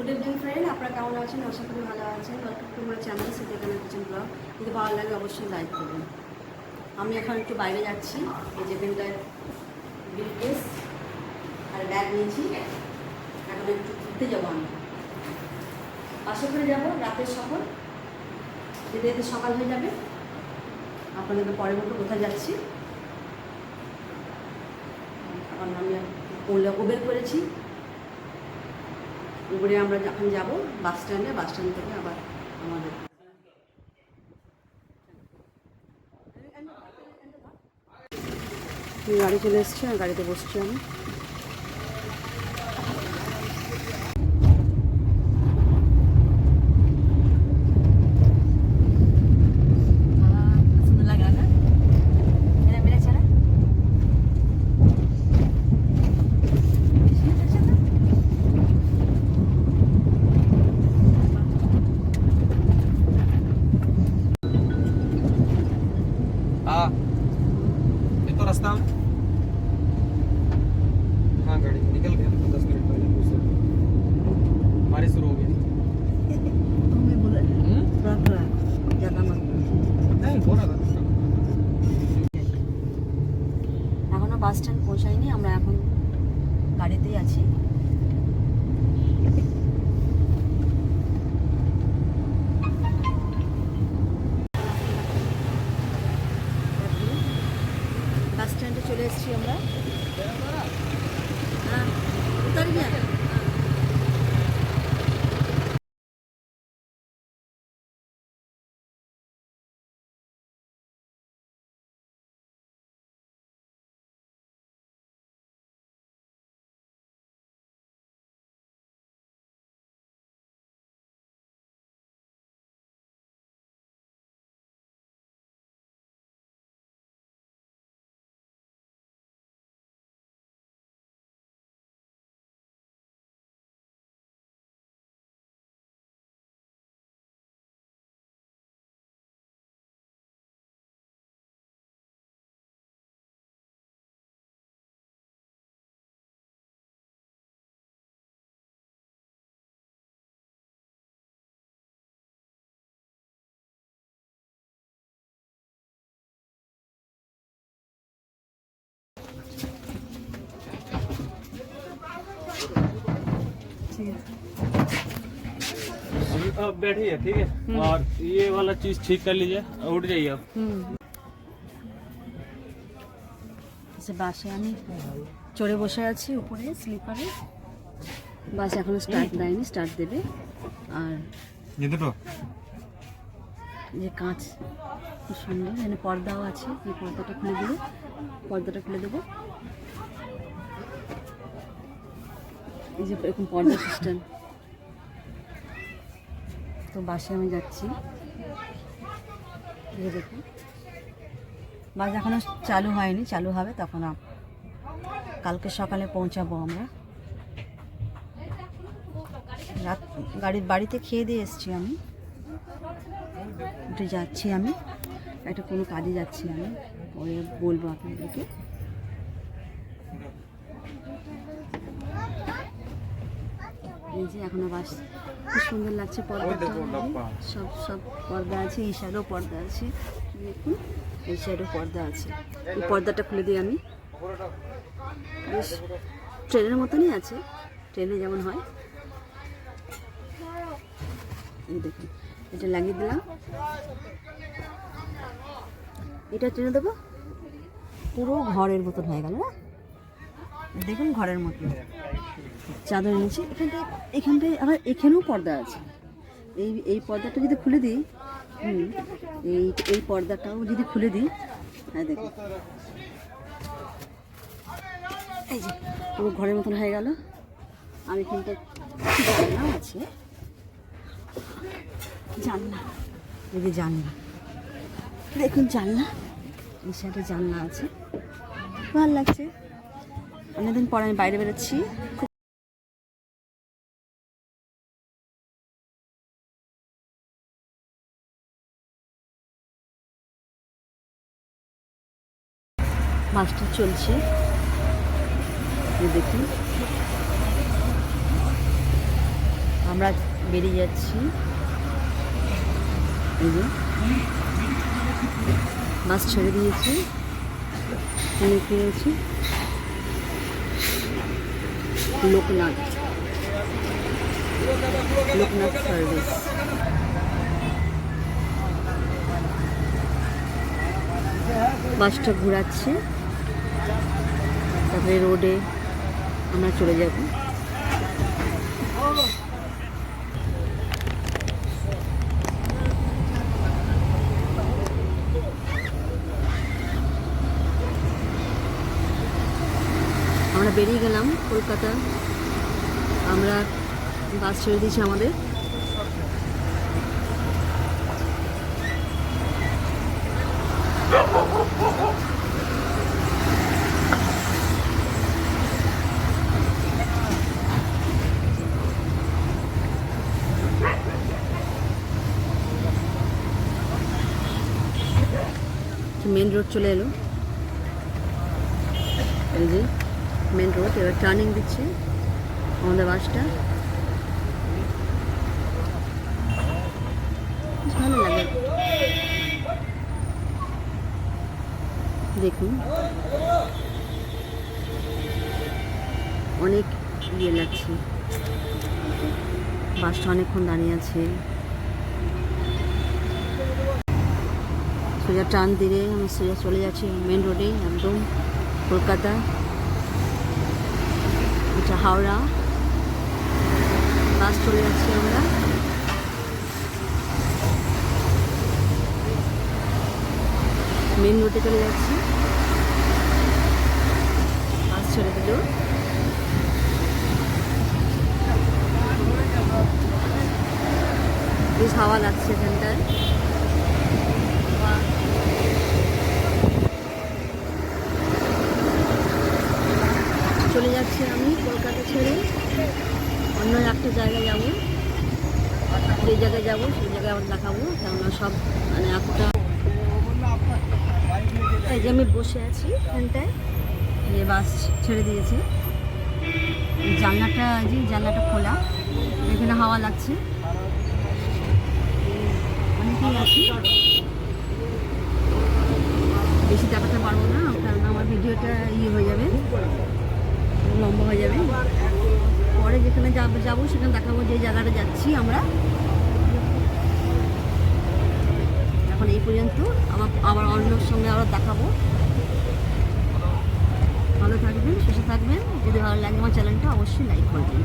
Good evening friend, আপনারা কেমন আছেন? আশা করি ভালো আছেন। Welcome to my channel Siddiqana kitchen vlog. যদি ভালো লাগে অবশ্যই লাইক করবেন। আমি এখন একটু বাইরে যাচ্ছি। এই যেখানটায় ব্রিফকেস আর ব্যাগ নিয়েছি। এখন একটু ঘুরতে যাবো। আমি বাসে করে যাবো, রাতের সফর। যেতে যেতে সকাল হয়ে যাবে। আপনাদেরকে পরে মতো কোথায় যাচ্ছি। এখন আমি উবের করেছি। উবেরে আমরা যখন যাব বাস স্ট্যান্ড থেকে আবার আমাদের গাড়ি চলে এসছে, আর গাড়িতে বসছি আমি। हाँ ये तो रास्ता में। हाँ गाड़ी निकल गया तो 10 मिनट पहले पूछ सकते। बारिश शुरू हो गई। नहीं बोला था এখনো বাস স্ট্যান্ড পৌঁছায়নি, আমরা এখন গাড়িতেই আছি। বাস স্ট্যান্ডে চলে এসেছি আমরা। হ্যাঁ উতার গিয়া। अभी अब बैठिए ठीक है। और ये वाला चीज ठीक कर लीजिए, उठ जाइए अब। বাসে আমি চড়ে বসে আছি উপরে স্লিপারে। বাস এখনো স্টার্ট দেয়নি, স্টার্ট দেবে। আর ये तो যে কাঁচ খুব সুন্দর, এখানে পর্দাও আছে। এই পর্দাটা খুলে দেবো। এই যে এরকম পর্দা সিস্টেম। তো বাসে আমি যাচ্ছি। এই দেখুন বাস এখনো চালু হয়নি, চালু হবে তখন কালকে সকালে পৌঁছাবো আমরা। বাড়িতে খেয়ে দিয়ে এসেছি আমি। উঠে যাচ্ছি আমি, একটা কোনো কাজে যাচ্ছি আমি, পরে বলবো আপনাদেরকে। এই যে এখনো বাস, খুব সুন্দর লাগছে পর্দাটা। সব পর্দা আছে, এই সাইডেও পর্দা আছে। দেখুন এই সাইডেও পর্দা আছে। এই পর্দাটা খুলে দিই আমি। বেশ ট্রেনের মতনই আছে, ট্রেনে যেমন হয়। এই দেখুন এটা লাগিয়ে দিলাম। এটা টেনে দেবো, পুরো ঘরের মতন হয়ে গেল না? দেখুন ঘরের মতন। চাদর এনেছি এখানটায় আবার এখানেও পর্দা আছে। এই পর্দাটা যদি খুলে দিই, এই পর্দাটাও যদি খুলে দিই, হ্যাঁ দেখুন এই যে পুরো ঘরের মতন হয়ে গেল। আর এখানটা জানলাও আছে, জানলা, এই যে জানলা দেখুন, জানলা এই সাইডে জানলা আছে। ভালো লাগছে। অনেকদিন পর আমি বাইরে বেরোচ্ছি। বাসটা চলছে, দেখুন। আমরা বেরিয়ে যাচ্ছি। এই যে বাস ছেড়ে দিয়েছি, পেয়েছি লোকনাথ সার্ভিস। বাসটা ঘোরাচ্ছে, তারপরে রোডে আমরা চলে যাব। আমরা বেরিয়ে গেলাম কলকাতা। আমরা বাস ছেড়ে দিয়েছি আমাদের। মেন রোড চলে এলো, এই যে মেন রোড। এবার টার্নিং দিচ্ছে আমাদের বাসটা। ভালো লাগে, দেখুন অনেক ইয়ে লাগছে। বাসটা অনেকক্ষণ দাঁড়িয়ে আছে। সোজা টান দিলে আমি সোজা চলে যাচ্ছি মেন রোডে, একদম কলকাতা। এটা হাওড়া। বাস চলে যাচ্ছি আমরা। মেন রোডে চলে যাচ্ছি, বাস ছেড়ে দিল। বেশ হাওয়া লাগছে এখানটায়। চলে যাচ্ছি আমি কলকাতা ছেড়ে অন্য একটা জায়গায় যাব। যে জায়গায় যাব সেই জায়গায় আবার দেখাবো, কেননা সব মানে এতটা। এই যে আমি বসে আছি এখানটায়, যে বাস ছেড়ে দিয়েছে। জানলাটা খোলা, এখানে হাওয়া লাগছে। অনেকেই আছি, বেশি দেখাতে পারবো না কারণ আমার ভিডিওটা হয়ে যাবে, লম্বা হয়ে যাবে। পরে যেখানে যাবো সেখানে দেখাবো যে জায়গাটা যাচ্ছি আমরা। এখন এই পর্যন্ত, আবার অন্যর সঙ্গে আবার দেখাবো। ভালো থাকবেন, সুস্থ থাকবেন। যদি ভালো লাগে আমার চ্যানেলটা অবশ্যই লাইক করবেন।